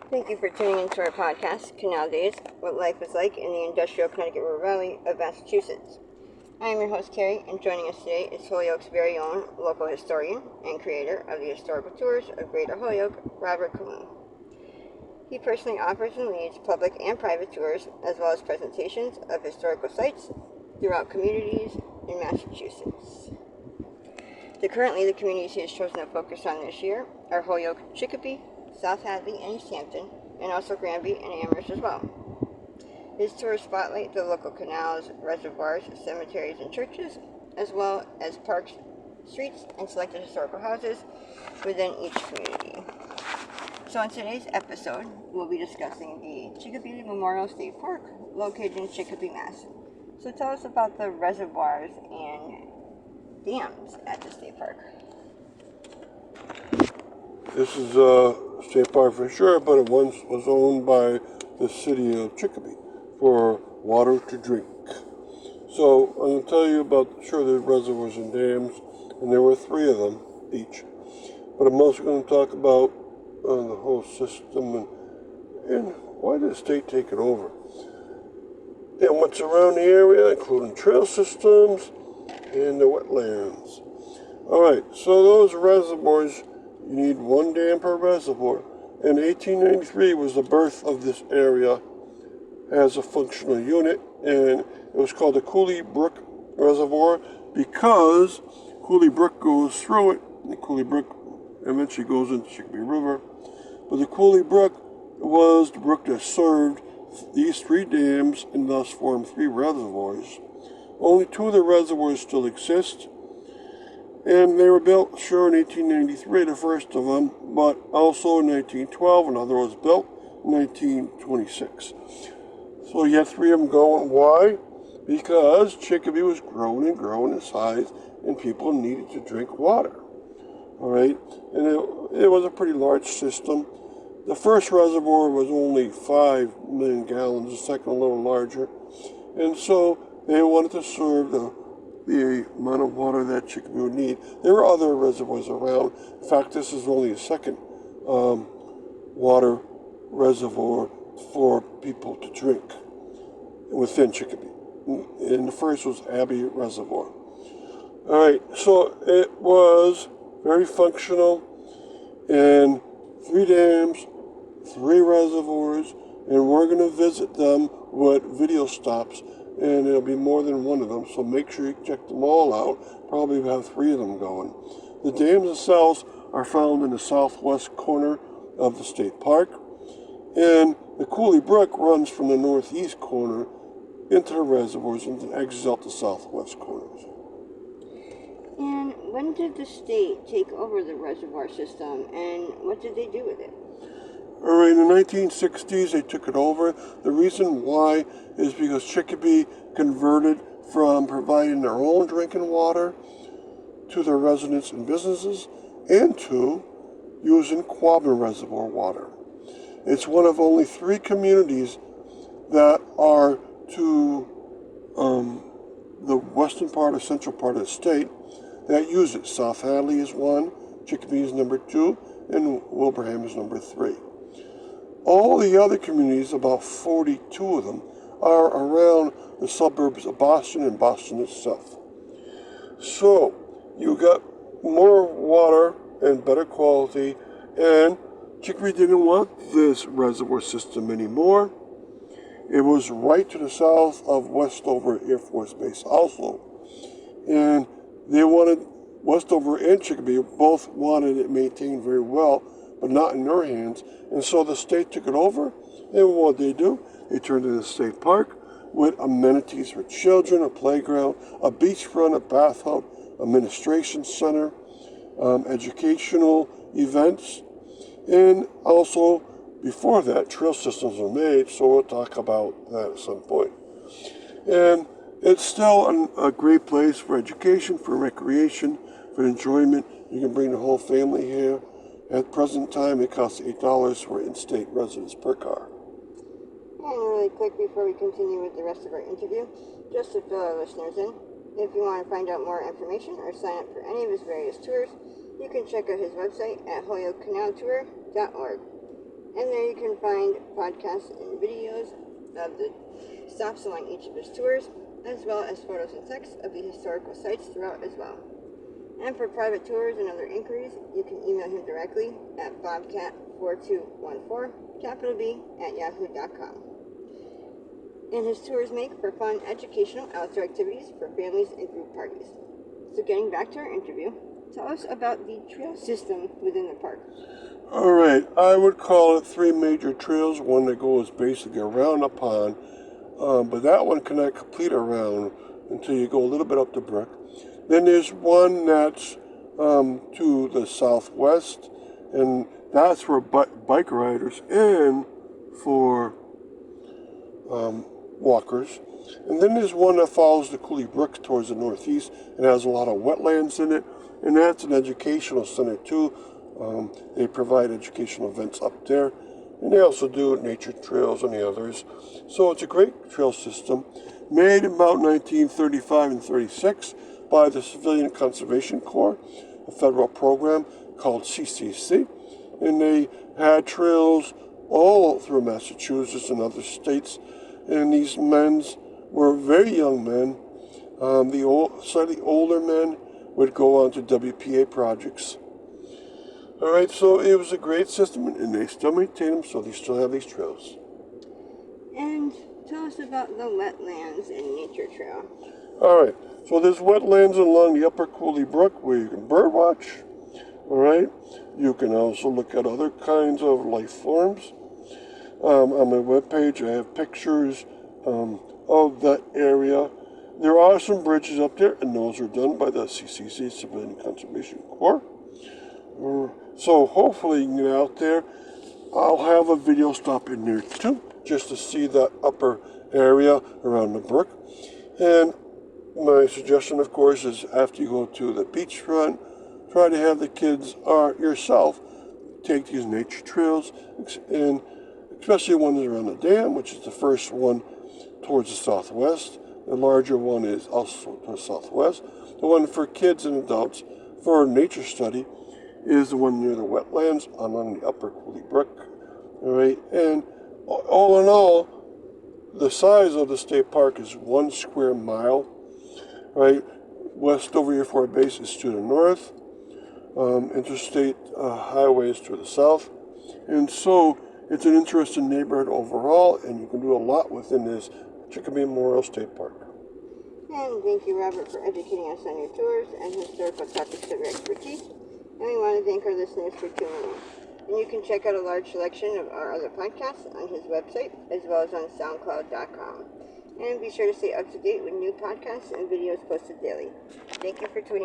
Thank you for tuning into our podcast, Canal Days, What Life is Like in the Industrial Connecticut River Valley of Massachusetts. I am your host, Carrie, and joining us today is Holyoke's very own local historian and creator of the historical tours of Greater Holyoke, Robert Cahoon. He personally offers and leads public and private tours, as well as presentations of historical sites throughout communities in Massachusetts. Currently, the communities he has chosen to focus on this year are Holyoke, Chicopee, South Hadley, and East Hampton, and also Granby and Amherst as well. His tours spotlight the local canals, reservoirs, cemeteries, and churches, as well as parks, streets, and selected historical houses within each community. So in today's episode, we'll be discussing the Chicopee Memorial State Park, located in Chicopee, Mass. So tell us about the reservoirs and dams at the state park. This is a state park for sure, but it once was owned by the city of Chicopee for water to drink. So I'm going to tell you about the reservoirs and dams, and there were 3 of them each. But I'm also going to talk about the whole system and why did the state take it over, and what's around the area, including trail systems and the wetlands. Alright, so those reservoirs, you need 1 dam per reservoir. And 1893 was the birth of this area as a functional unit, and it was called the Cooley Brook Reservoir because Cooley Brook goes through it, and the Cooley Brook eventually goes into Chicopee River. But the Cooley Brook was the brook that served these 3 dams and thus formed 3 reservoirs. Only 2 of the reservoirs still exist, and they were built, sure, in 1893, the first of them, but also in 1912, another was built in 1926. So you had 3 of them going. Why? Because Chicopee was growing and growing in size, and people needed to drink water. All right, and it was a pretty large system. The first reservoir was only 5 million gallons, the second a little larger, and so they wanted to serve the amount of water that Chicopee would need. There were other reservoirs around. In fact, this is only the second water reservoir for people to drink within Chicopee. And the first was Abbey Reservoir. All right, so it was very functional, and 3 dams, 3 reservoirs, and we're going to visit them with video stops, and there'll be more than 1 of them, so make sure you check them all out. Probably have 3 of them going. The dams themselves are found in the southwest corner of the state park, and the Cooley Brook runs from the northeast corner into the reservoirs and exits out the southwest corners. And when did the state take over the reservoir system, and what did they do with it? All right, in the 1960s, they took it over. The reason why is because Chicopee converted from providing their own drinking water to their residents and businesses and to using Quabbin Reservoir water. It's one of only 3 communities that are to the western part or central part of the state that use it. South Hadley is 1, Chicopee is number 2, and Wilbraham is number 3. All the other communities, about 42 of them, are around the suburbs of Boston and Boston itself. So, you got more water and better quality, and Chicopee didn't want this reservoir system anymore. It was right to the south of Westover Air Force Base also. And they wanted, Westover and Chicopee both wanted it maintained very well, but not in their hands. And so the state took it over, and what they do, they turned it into a state park with amenities for children, a playground, a beachfront, a bathhouse, administration center, educational events, and also before that, trail systems were made, so we'll talk about that at some point. And it's still a great place for education, for recreation, for enjoyment. You can bring the whole family here. At present time, it costs $8 for in-state residents per car. And really quick before we continue with the rest of our interview, just to fill our listeners in, if you want to find out more information or sign up for any of his various tours, you can check out his website at holyokecanaltour.org. And And there you can find podcasts and videos of the stops along each of his tours, as well as photos and text of the historical sites throughout as well. And for private tours and other inquiries, you can email him directly at bobcat4214, capital B, @yahoo.com. And his tours make for fun, educational outdoor activities for families and group parties. So getting back to our interview, tell us about the trail system within the park. All right, I would call it three major trails. One that goes basically around the pond, but that one cannot complete around until you go a little bit up the brook. Then there's one that's to the southwest, and that's for bike riders and for walkers. And then there's one that follows the Cooley Brook towards the northeast and has a lot of wetlands in it, and that's an educational center too. They provide educational events up there, and they also do nature trails and the others. So it's a great trail system, made in about 1935 and 36 by the Civilian Conservation Corps, a federal program called CCC, and they had trails all through Massachusetts and other states. And these men were very young men. Slightly older men would go on to WPA projects. All right, so it was a great system, and they still maintain them, so they still have these trails. And tell us about the wetlands and nature trail. All right, so there's wetlands along the upper Cooley Brook where you can bird watch. All right, you can also look at other kinds of life forms. On my webpage, I have pictures of that area. There are some bridges up there, and those are done by the CCC, Civilian Conservation Corps. So hopefully you can get out there. I'll have a video stop in there too, just to see that upper area around the brook. And my suggestion, of course, is after you go to the beachfront, try to have the kids or yourself take these nature trails, and especially one is around the dam, which is the first one towards the southwest. The larger one is also to the southwest. The one for kids and adults for nature study is the one near the wetlands along the upper Cooley Brook. All right, and all in all, the size of the state park is 1 square mile. Right, Westover Air Force Base is to the north. Interstate highways to the south, and so it's an interesting neighborhood overall, and you can do a lot within this Chicopee Memorial State Park. And thank you, Robert, for educating us on your tours and historical topics of your expertise. And we want to thank our listeners for tuning in. And you can check out a large selection of our other podcasts on his website, as well as on SoundCloud.com. And be sure to stay up to date with new podcasts and videos posted daily. Thank you for tuning in.